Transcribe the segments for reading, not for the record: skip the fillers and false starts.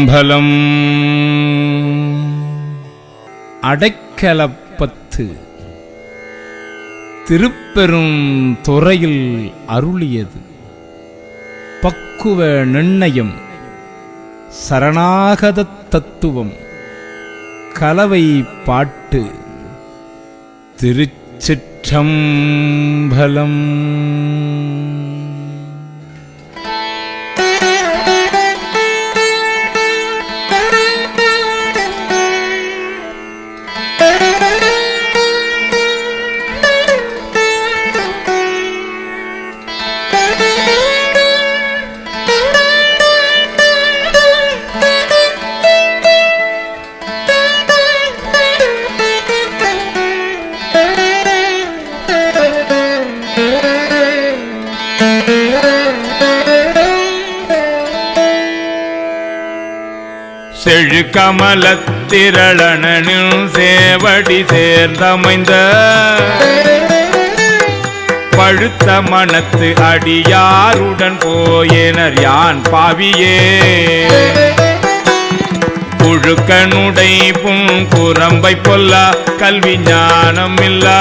திருச்சிற்றம்பலம். அடைக்கலப்பத்து திருப்பெரும் துறையில் அருளியது பக்குவ நிர்ணயம், சரணாகத தத்துவம், கலவை பாட்டு. திருச்சிற்றம்பலம். செழு கமலத்திரளனில் சேவடி சேர்ந்தமைந்த பழுத்த மனத்து அடியாருடன் போயினர் யான் பாவியே. புழுக்கனுடை புறம்பை பொல்லா கல்வி ஞானம் இல்லா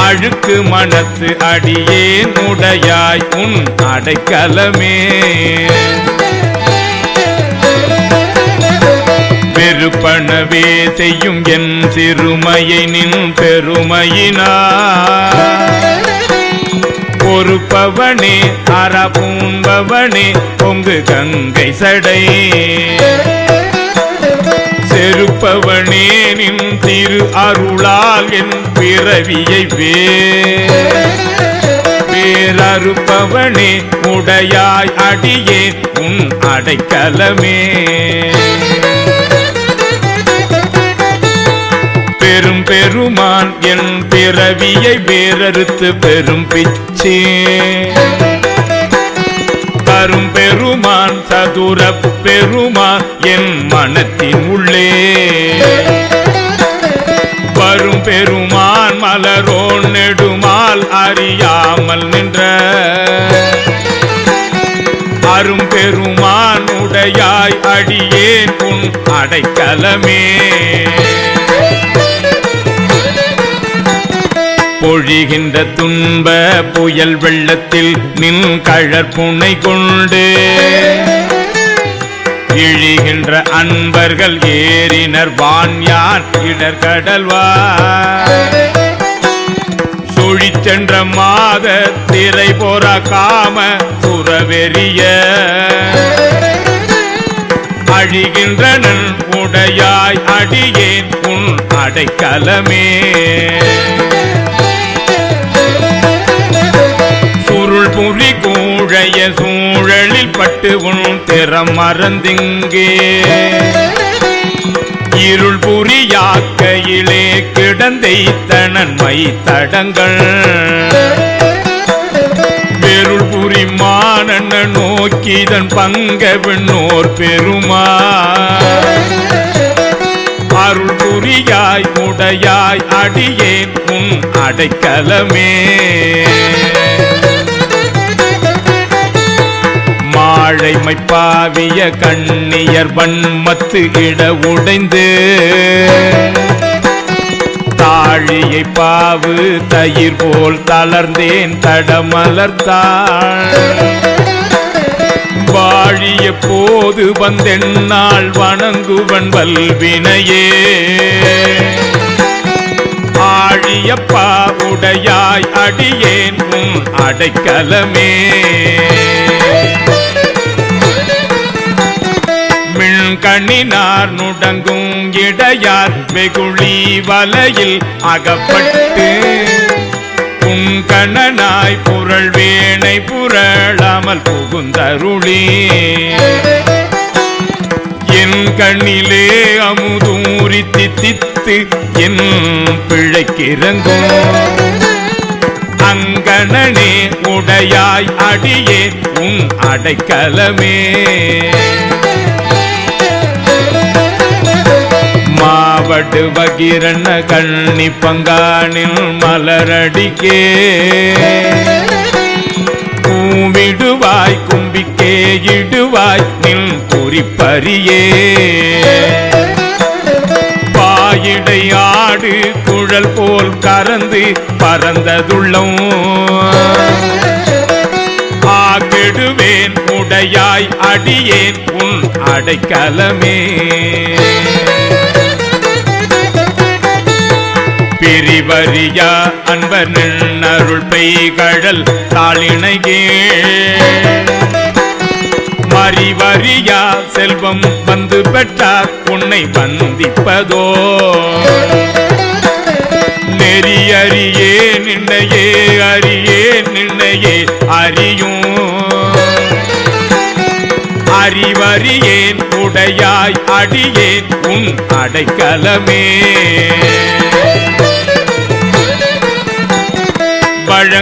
அழுக்கு மனத்து அடியேன் உடையாய் உன் அடைக்கலமே. பெருப்பனவே செய்யும் என் சிறுமையை நின் பெருமையினார் பொறுப்பவனே அறபூம்பவனே பொங்கு கங்கை சடை செருப்பவனே நின் திரு அருளால் என் பிறவியை பேரறுப்பவனே உடையாய் அடியே உன் அடைக்கலமே. பெரும் பெருமான் என் பிறவியை வேறறுத்து பெரும் பிச்சே தரும் பெருமான் சதுர பெருமான் என் மனத்தின் உள்ளே வரும் பெருமான் மலரோன் நெடுமால் அறியாமல் நின்ற அரும் பெருமான் உடையாய் அடியேன் உன் அடைக்கலமே. பொழிகின்ற துன்ப புயல் வெள்ளத்தில் நின் கழற்புனை கொண்டு இழிகின்ற அன்பர்கள் ஏறினர் வான்யான் இடர்கடல்வார் சுழிச்சென்ற மாத திரை போற காம சுரவெறிய அழிகின்றனன் உடையாய் அடியேன் உன் அடைக்கலமே. சுருள் புரி கூழைய சூழலில் பட்டு உன் திறம் மறந்திங்கே இருள் புரியாக்கையிலே கிடந்தைத்தனன்மை தடங்கள் பெருள் புரி மானன்ன நோக்கிதன் பங்க விண்ணோர் பெருமா அருள் புரியாய் உடையாய் அடியேன் உன் அடைக்கலமே. மாழைமை பாவிய கண்ணியர் வன்மத்து இட உடைந்து தாழியை பாவு தயிர் போல் தளர்ந்தேன் தடமலர்த்தாள் வாழிய போது வந்தென்னால் வணங்குவன் வல்வினையே ஆழியப்பா உடையாய் அடியேன் உன் அடைக்கலமே. கண்ணினார் நுடங்கும் இடையார் வெகுளி வலையில் அகப்பட்டு உங்கணனாய் புரள் வேணை புரளாமல் புகுந்தருளி என் கண்ணிலே அமுதூரி தித்தித்து என் பிழைக்கிறங்கும் அங்கணனே உடையாய் அடியே உன் அடைக்கலமே. மாவடு வகிரன கண்ணி பங்கானில் மலரடிக்கே பூவிடுவாய் கும்பி குறிக்கே இடுவாய் நின் குறிப்பறியே பாயிடை ஆடு குழல் போல் கறந்து பறந்ததுள்ளம் ஆகெடுவேன் உடையாய் அடியேன் உன் அடைக்கலமே பிரிவறியா அன்பர் நின்னருள் பெய்கழல் தாளிணையே மறிவறியா செல்வம் வந்து பெற்றார் உன்னை வந்திப்பதோ நெறியறியே நின்னையே அறியே நின்னையே அறியும் அறிவறியேன் உடையாய் அடியேன் உன் அடைக்கலமே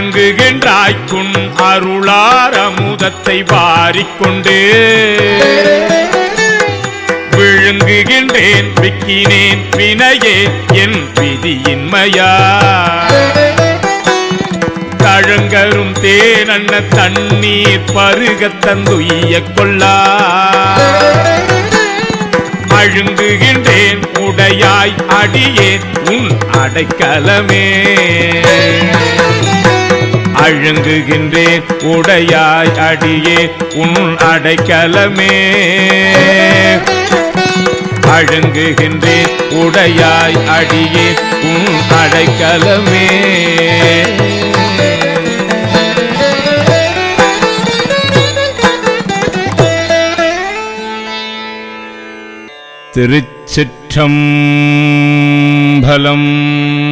வழங்குகின்றாய்க்குன் அருளார் அமுதத்தை வாரிக்கொண்டு விழுங்குகின்றேன் விக்கினேன் வினையே என் விதியின்மையா தழங்கரும் தேனண்ண தண்ணீர் பருகத் தந்துய்ய கொள்ளா அழுங்குகின்றேன் உடையாய் அடியேன் உன் அடைக்கலமே அழுங்குகின்றேன் உடையாய் அடியேன் உன் அடைக்கலமே அழுங்குகின்றேன் உடையாய் அடியேன் உன் அடைக்கலமே திருச்சிற்றம்பலம்.